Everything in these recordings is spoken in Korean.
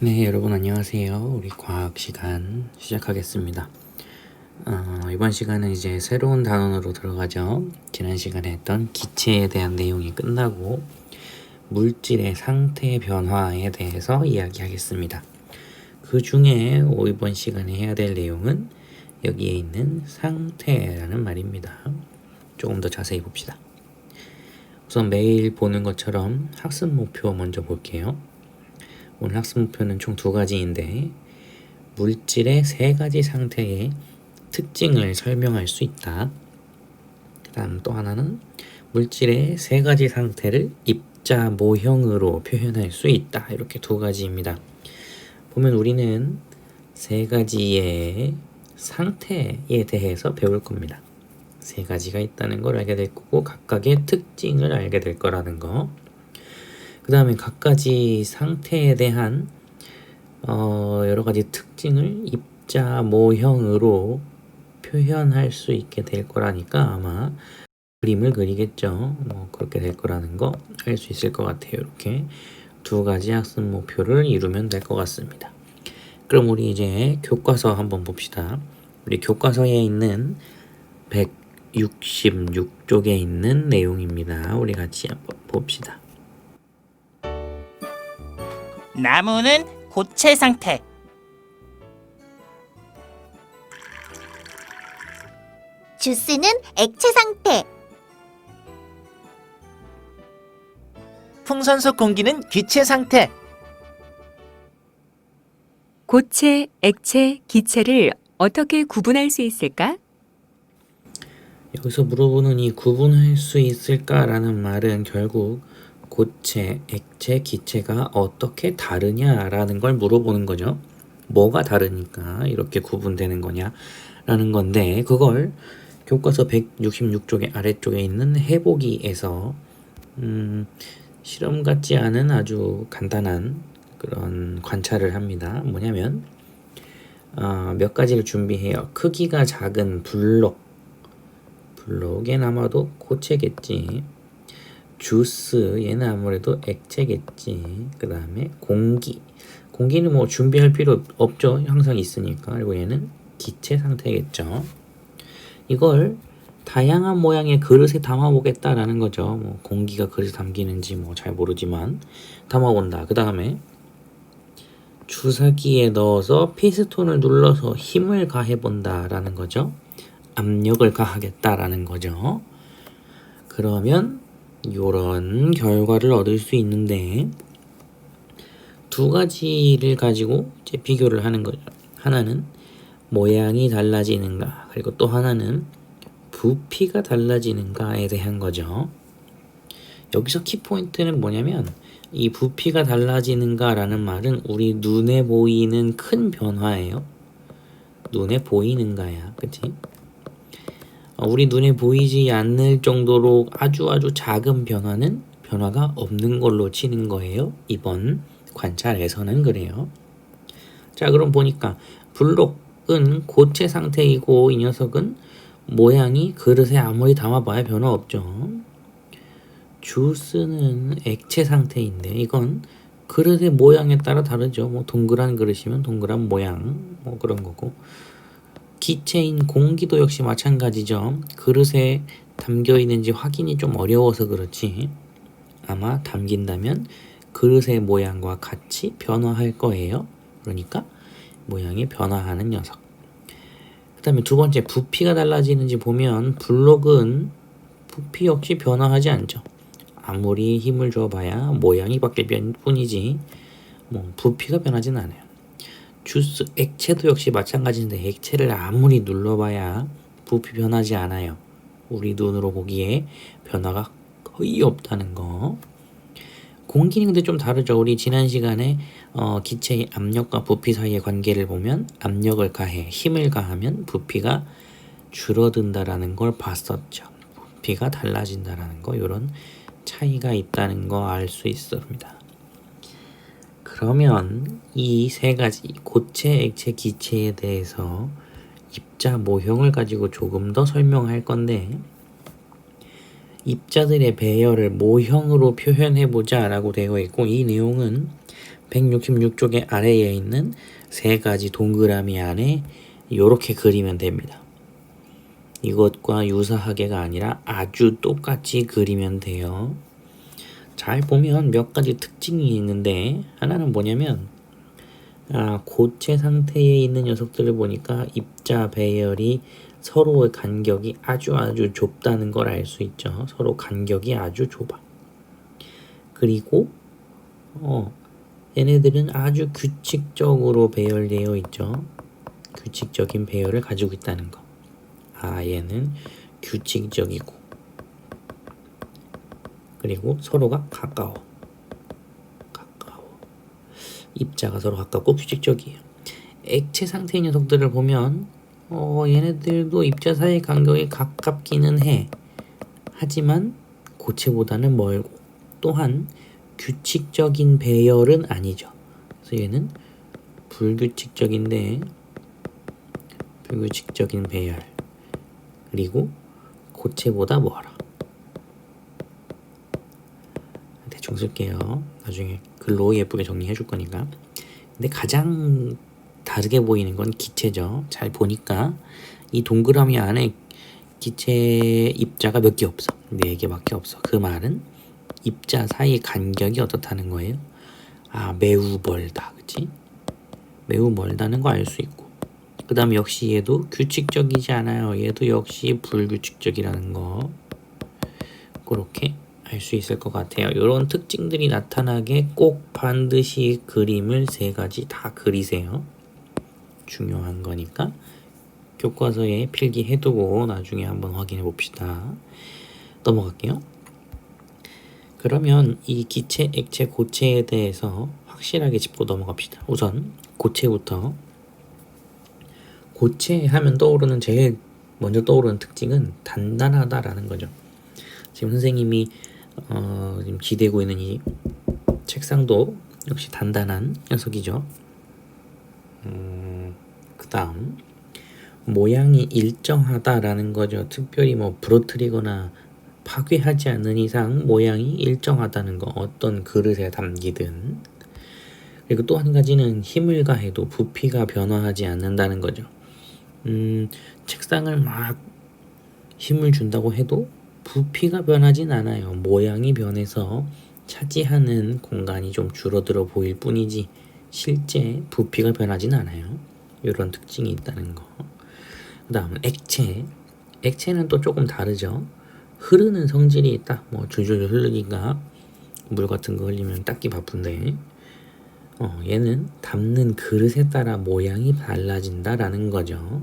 네, 여러분 안녕하세요. 우리 과학 시간 시작하겠습니다. 이번 시간은 이제 새로운 단원으로 들어가죠. 지난 시간에 했던 기체에 대한 내용이 끝나고 물질의 상태 변화에 대해서 이야기하겠습니다. 그 중에 이번 시간에 해야 될 내용은 여기에 있는 상태라는 말입니다. 조금 더 자세히 봅시다. 우선 매일 보는 것처럼 학습 목표 먼저 볼게요. 오늘 학습 목표는 총 2가지인데 물질의 3가지 상태의 특징을 설명할 수 있다. 그 다음 또 하나는 물질의 3가지 상태를 입자 모형으로 표현할 수 있다. 이렇게 2가지입니다. 보면 우리는 3가지의 상태에 대해서 배울 겁니다. 3가지가 있다는 걸 알게 될 거고 각각의 특징을 알게 될 거라는 거. 그 다음에 각가지 상태에 대한 여러 가지 특징을 입자 모형으로 표현할 수 있게 될 거라니까 아마 그림을 그리겠죠. 그렇게 될 거라는 거 알 수 있을 것 같아요. 이렇게 2가지 학습 목표를 이루면 될 것 같습니다. 그럼 우리 이제 교과서 한번 봅시다. 우리 교과서에 있는 166쪽에 있는 내용입니다. 우리 같이 한번 봅시다. 나무는 고체 상태. 주스는 액체 상태. 풍선 속 공기는 기체 상태. 고체, 액체, 기체를 어떻게 구분할 수 있을까? 여기서 물어보는 이 구분할 수 있을까라는 말은 결국 고체, 액체, 기체가 어떻게 다르냐라는 걸 물어보는 거죠. 뭐가 다르니까 이렇게 구분되는 거냐라는 건데 그걸 교과서 166쪽의 아래쪽에 있는 해보기에서 실험 같지 않은 아주 간단한 그런 관찰을 합니다. 뭐냐면 몇 가지를 준비해요. 크기가 작은 블록 얘는 아마도 고체겠지. 주스 얘는 아무래도 액체겠지. 그 다음에 공기는 뭐 준비할 필요 없죠. 항상 있으니까. 그리고 얘는 기체 상태겠죠. 이걸 다양한 모양의 그릇에 담아보겠다라는 거죠. 뭐 공기가 그릇에 담기는지 뭐 잘 모르지만 담아본다. 그 다음에 주사기에 넣어서 피스톤을 눌러서 힘을 가해본다라는 거죠. 압력을 가하겠다라는 거죠. 그러면 이런 결과를 얻을 수 있는데 2가지를 가지고 이제 비교를 하는 거죠. 하나는 모양이 달라지는가, 그리고 또 하나는 부피가 달라지는가에 대한 거죠. 여기서 키포인트는 뭐냐면 이 부피가 달라지는가라는 말은 우리 눈에 보이는 큰 변화예요. 눈에 보이는가야, 그치? 우리 눈에 보이지 않을 정도로 아주 작은 변화가 없는 걸로 치는 거예요. 이번 관찰에서는 그래요. 자, 그럼 보니까 블록은 고체 상태이고 이 녀석은 모양이 그릇에 아무리 담아봐야 변화 없죠. 주스는 액체 상태인데 이건 그릇의 모양에 따라 다르죠. 뭐 동그란 그릇이면 동그란 모양 뭐 그런 거고, 기체인 공기도 역시 마찬가지죠. 그릇에 담겨 있는지 확인이 좀 어려워서 그렇지 아마 담긴다면 그릇의 모양과 같이 변화할 거예요. 그러니까 모양이 변화하는 녀석. 그 다음에 2번째, 부피가 달라지는지 보면 블록은 부피 역시 변화하지 않죠. 아무리 힘을 줘봐야 모양이 바뀔 뿐이지 뭐 부피가 변하진 않아요. 주스, 액체도 역시 마찬가지인데 액체를 아무리 눌러봐야 부피 변하지 않아요. 우리 눈으로 보기에 변화가 거의 없다는 거. 공기는 근데 좀 다르죠. 우리 지난 시간에 기체의 압력과 부피 사이의 관계를 보면 압력을 가해 힘을 가하면 부피가 줄어든다라는 걸 봤었죠. 부피가 달라진다라는 거, 이런 차이가 있다는 거 알 수 있습니다. 그러면 이 3가지 고체, 액체, 기체에 대해서 입자 모형을 가지고 조금 더 설명할 건데 입자들의 배열을 모형으로 표현해보자 라고 되어 있고, 이 내용은 166쪽의 아래에 있는 세 가지 동그라미 안에 이렇게 그리면 됩니다. 이것과 유사하게가 아니라 아주 똑같이 그리면 돼요. 잘 보면 몇 가지 특징이 있는데, 하나는 뭐냐면 고체 상태에 있는 녀석들을 보니까 입자 배열이 서로의 간격이 아주 좁다는 걸 알 수 있죠. 서로 간격이 아주 좁아. 그리고 얘네들은 아주 규칙적으로 배열되어 있죠. 규칙적인 배열을 가지고 있다는 거. 얘는 규칙적이고, 그리고 서로가 가까워. 입자가 서로 가깝고 규칙적이에요. 액체 상태의 녀석들을 보면 얘네들도 입자 사이 간격이 가깝기는 해. 하지만 고체보다는 멀고, 또한 규칙적인 배열은 아니죠. 그래서 얘는 불규칙적인 배열, 그리고 고체보다 멀어. 대충 쓸게요. 나중에 글로 예쁘게 정리해 줄 거니까. 근데 가장 다르게 보이는 건 기체죠. 잘 보니까 이 동그라미 안에 기체 입자가 몇 개 없어. 4개밖에 없어. 그 말은 입자 사이 간격이 어떻다는 거예요? 매우 멀다. 그치? 매우 멀다는 거 알 수 있고, 그 다음에 역시 얘도 규칙적이지 않아요. 얘도 역시 불규칙적이라는 거, 그렇게 알 수 있을 것 같아요. 이런 특징들이 나타나게 꼭 반드시 그림을 3가지 다 그리세요. 중요한 거니까 교과서에 필기해두고 나중에 한번 확인해 봅시다. 넘어갈게요. 그러면 이 기체, 액체, 고체에 대해서 확실하게 짚고 넘어갑시다. 우선 고체부터. 고체 하면 제일 먼저 떠오르는 특징은 단단하다라는 거죠. 지금 선생님이 지금 기대고 있는 이 책상도 역시 단단한 녀석이죠. 그 다음 모양이 일정하다라는 거죠. 특별히 부러뜨리거나 파괴하지 않는 이상 모양이 일정하다는 거, 어떤 그릇에 담기든. 그리고 또 한 가지는 힘을 가해도 부피가 변화하지 않는다는 거죠. 책상을 막 힘을 준다고 해도 부피가 변하진 않아요. 모양이 변해서 차지하는 공간이 좀 줄어들어 보일 뿐이지 실제 부피가 변하진 않아요. 이런 특징이 있다는 거. 그 다음 액체. 액체는 또 조금 다르죠. 흐르는 성질이 있다. 줄줄 흐르니까 물 같은 거 흘리면 닦기 바쁜데, 얘는 담는 그릇에 따라 모양이 달라진다라는 거죠.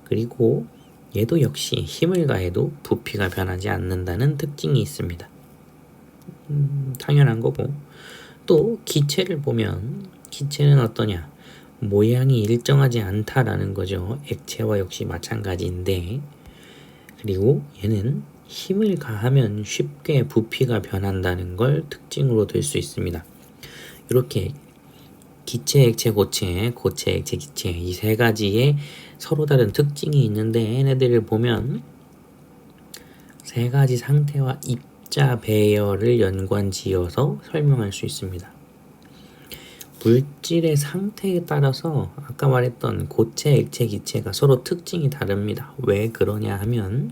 그리고 얘도 역시 힘을 가해도 부피가 변하지 않는다는 특징이 있습니다. 당연한 거고. 또 기체를 보면 기체는 어떠냐? 모양이 일정하지 않다라는 거죠. 액체와 역시 마찬가지인데, 그리고 얘는 힘을 가하면 쉽게 부피가 변한다는 걸 특징으로 들 수 있습니다. 이렇게 기체, 액체, 고체, 액체, 기체, 이 3가지의 서로 다른 특징이 있는데, 얘네들을 보면 3가지 상태와 입자 배열을 연관지어서 설명할 수 있습니다. 물질의 상태에 따라서 아까 말했던 고체, 액체, 기체가 서로 특징이 다릅니다. 왜 그러냐 하면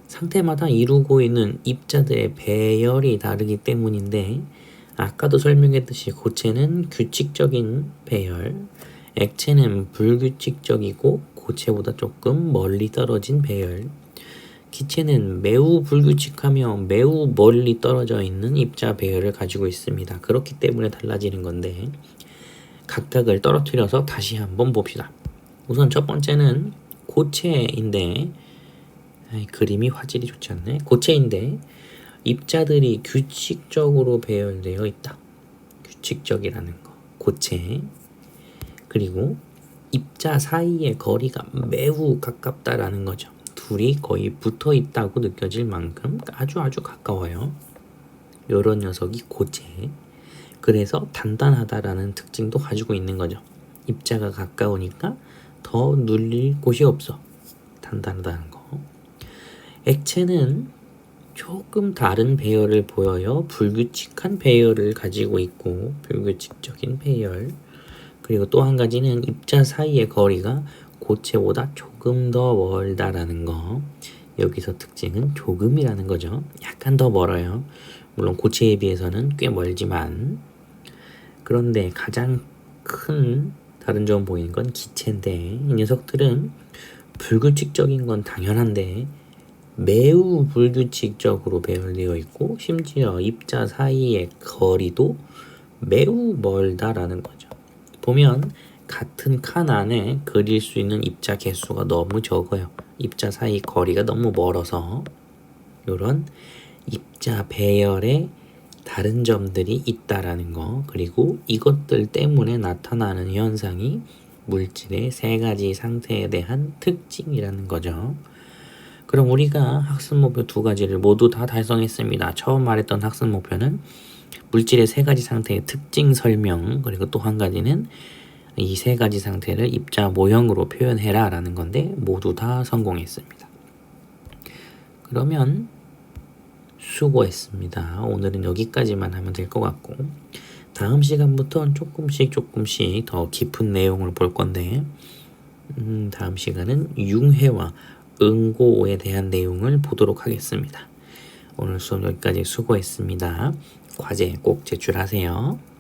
상태마다 이루고 있는 입자들의 배열이 다르기 때문인데, 아까도 설명했듯이 고체는 규칙적인 배열, 액체는 불규칙적이고 고체보다 조금 멀리 떨어진 배열, 기체는 매우 불규칙하며 매우 멀리 떨어져 있는 입자 배열을 가지고 있습니다. 그렇기 때문에 달라지는 건데, 각각을 떨어뜨려서 다시 한번 봅시다. 우선 첫 번째는 고체인데, 그림이 화질이 좋지 않네. 고체인데 입자들이 규칙적으로 배열되어 있다. 규칙적이라는 거, 고체. 그리고 입자 사이의 거리가 매우 가깝다라는 거죠. 둘이 거의 붙어 있다고 느껴질 만큼 아주 가까워요. 이런 녀석이 고체. 그래서 단단하다라는 특징도 가지고 있는 거죠. 입자가 가까우니까 더 눌릴 곳이 없어. 단단하다는 거. 액체는 조금 다른 배열을 보여요. 불규칙한 배열을 가지고 있고 불규칙적인 배열. 그리고 또 한 가지는 입자 사이의 거리가 고체보다 조금 더 멀다라는 거. 여기서 특징은 조금이라는 거죠. 약간 더 멀어요. 물론 고체에 비해서는 꽤 멀지만. 그런데 가장 큰 다른 점 보이는 건 기체인데 이 녀석들은 불규칙적인 건 당연한데 매우 불규칙적으로 배열되어 있고 심지어 입자 사이의 거리도 매우 멀다라는 거죠. 보면 같은 칸 안에 그릴 수 있는 입자 개수가 너무 적어요. 입자 사이 거리가 너무 멀어서 이런 입자 배열에 다른 점들이 있다라는 거, 그리고 이것들 때문에 나타나는 현상이 물질의 세 가지 상태에 대한 특징이라는 거죠. 그럼 우리가 학습 목표 두 가지를 모두 다 달성했습니다. 처음 말했던 학습 목표는 물질의 세 가지 상태의 특징 설명, 그리고 또 한 가지는 이 세 가지 상태를 입자 모형으로 표현해라 라는 건데 모두 다 성공했습니다. 그러면 수고했습니다. 오늘은 여기까지만 하면 될 것 같고 다음 시간부터는 조금씩 더 깊은 내용을 볼 건데 다음 시간은 융해와 응고에 대한 내용을 보도록 하겠습니다. 오늘 수업 여기까지 수고했습니다. 과제 꼭 제출하세요.